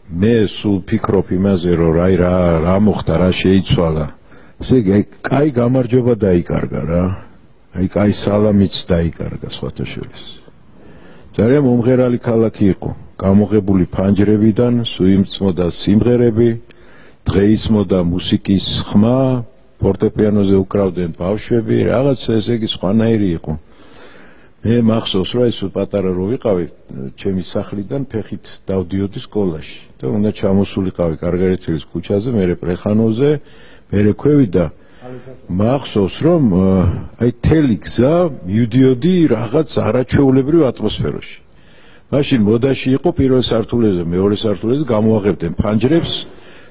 მე სულ ფიქრობ იმაზე, რომ რა მოხდა, რა შეიცვალა. ესე იგი, კაი გამარჯობა დაიკარგა რა. კაი სალამიც დაიკარგა სხვათა შორის. ძალიან მომღერალი ქალაქი იყო. გამოღებული ფანჯრებიდან, სუიმწმოდა სიმღერები, დღეისმოდა მუსიკის ხმა, ფორტეპიანოზე უკრავდნენ ბავშვები, რაღაცა ესე იგი სხვანაირი იყო. მე მახსოვს, რომ ეს პატარა რო ვიყავი, ჩემი სახლიდან ფეხით დავდიოდი სკოლაში და უნდა ჩამოსულიყავი კარგარეთილის ქუჩაზე, მერე პრეხანოვზე, მერე ქვევით და მახსოვს, რომ აი თელი გზა მივდიოდი რაღაც არაჩვეულებრივ ატმოსფეროში. მაშინ მოდაში იყო პირველ სართულზე, მეორე სართულზე გამოაღებდნენ ფანჯრებს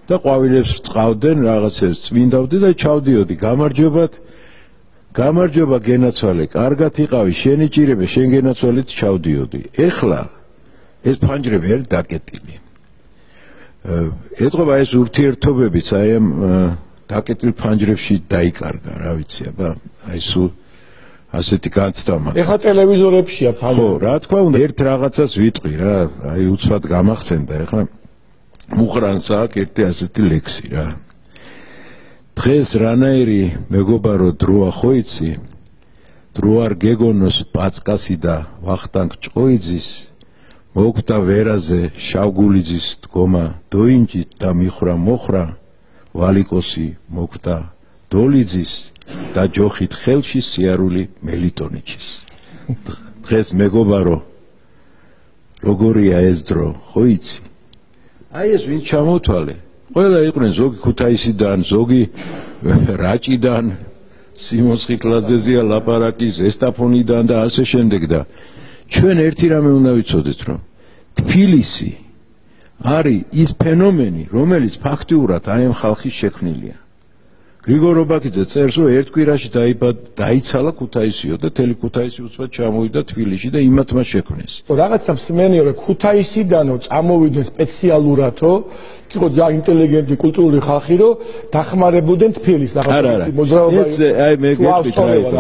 და ყვავილებს რწყავდნენ, რაღაცებს წმინდავდნენ და ჩავდიოდი გამარჯობა გენაცვალე, კარგად იყავი, შენი ჭირები, შენ გენაცვალეთ ჩავდიოდი. ეხლა ეს ფანჯრები არ დაკეტილი. ეთყობა ეს ურთიერთობებიც აი ამ დაკეტილ ფანჯრებში დაიკარგა, რა ვიცი, აბა, აი სულ ასეთი განცდა მაქვს. ეხლა ტელევიზორებშია ფანჯრები. ხო, რა თქმა უნდა, ერთ რაღაცას ვიტყვი რა, აი უცბად გამახსენდა, ეხლა მუხრანს აქვს ერთი ასეთი ლექსი რა. დღეს რანაირი მეგობარო დროა ხო იცი? დრო არ გეგონოს პაწკასი და ვახტანგ ჭყოიძის, მოგვდა ვერაზე შავგულიძის დგომა დოინჯით და მიხრა მოხრა, ვალიკოსი მოგვდა დოლიძის და ჯოხით ხელში სიარული მელიტონიჩის. დღეს მეგობარო როგორია ეს დრო ხო იცი? აი ეს ვინ ჩამოთვალე? ყველა იყვნენ, ზოგი ქუთაისიდან, ზოგი რაჭიდან, სიმონ ხიკლაძეზეა ლაპარაკი, ზესტაფონიდან და ასე შემდეგ და ჩვენ ერთი რამე უნდა ვიცოდეთ, რომ თბილისი არის ის ფენომენი, რომელიც ფაქტიურად აი ამ ხალხის შექმნილია. გრიგორ ობაქიძე წერს, რომ ერთ კვირაში დაიცალა ქუთაისიო და თელი ქუთაისი უცბად ჩამოვიდა თბილისში და იმათ მას შექმნეს. რაღაცა მსმენია, რომ ქუთაისიდანო წამოვიდნენ სპეციალურათო, იყო ძალიან ინტელიგენტი კულტურული ხალხი, რომ დახმარებოდნენ თბილისს. არა, ეს აი მე გეტყვით რა იყო.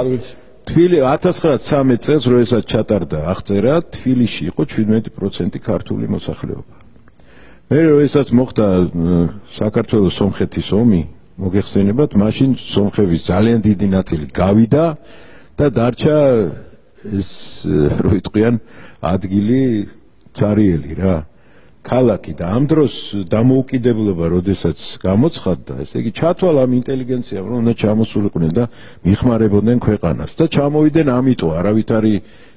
თბილისი 1913 წელს როდესაც ჩატარდა აღწერა, თბილისში იყო 17% ქართული მოსახლეობა. მე როდესაც მოხდა საქართველოს სომხეთის ომი, მოგეხსენებათ, მაშინ სომხების ძალიან დიდი ნაწილი გავიდა და დარჩა ეს რო იტყვიან ადგილი цариელი რა, ქალაქი და ამ დროს დამოუკიდებლობა როდესაც გამოცხადდა, ესე იგი ჩათვალა ამ ინტელიგენციამ, რომ უნდა ჩამოსულიყვნენ და მიხმარებოდნენ ქვეყანას და ჩამოვიდნენ ამიტომ, არავითარი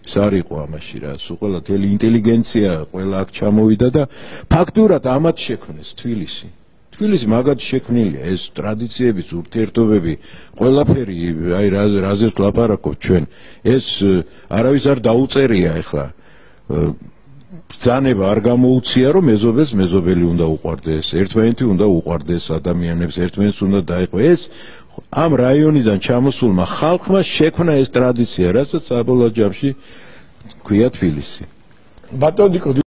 ის არ იყო ამაში რა, სულ ყველა თელი ინტელიგენცია ყველა აქ ჩამოვიდა და ფაქტურად ამათ შექმნეს თბილისი. თბილისი მაგათ შექმნილია, ეს ტრადიციებიც, ურთიერთობები, ყველაფერი, აი რაზეც ვლაპარაკობ ჩვენ, ეს არავის არ დაუწერია ეხლა. ბრძანება არ გამოუცია, რომ მეზობელს მეზობელი უნდა უყვარდეს, ერთმანეთი უნდა უყვარდეს ადამიანებს, ერთმანეთს უნდა დაეყო. ეს ამ რაიონიდან ჩამოსულმა ხალხმა შექმნა ეს ტრადიცია, რასაც საბოლოო ჯამში ქვია თბილისი. ბატონო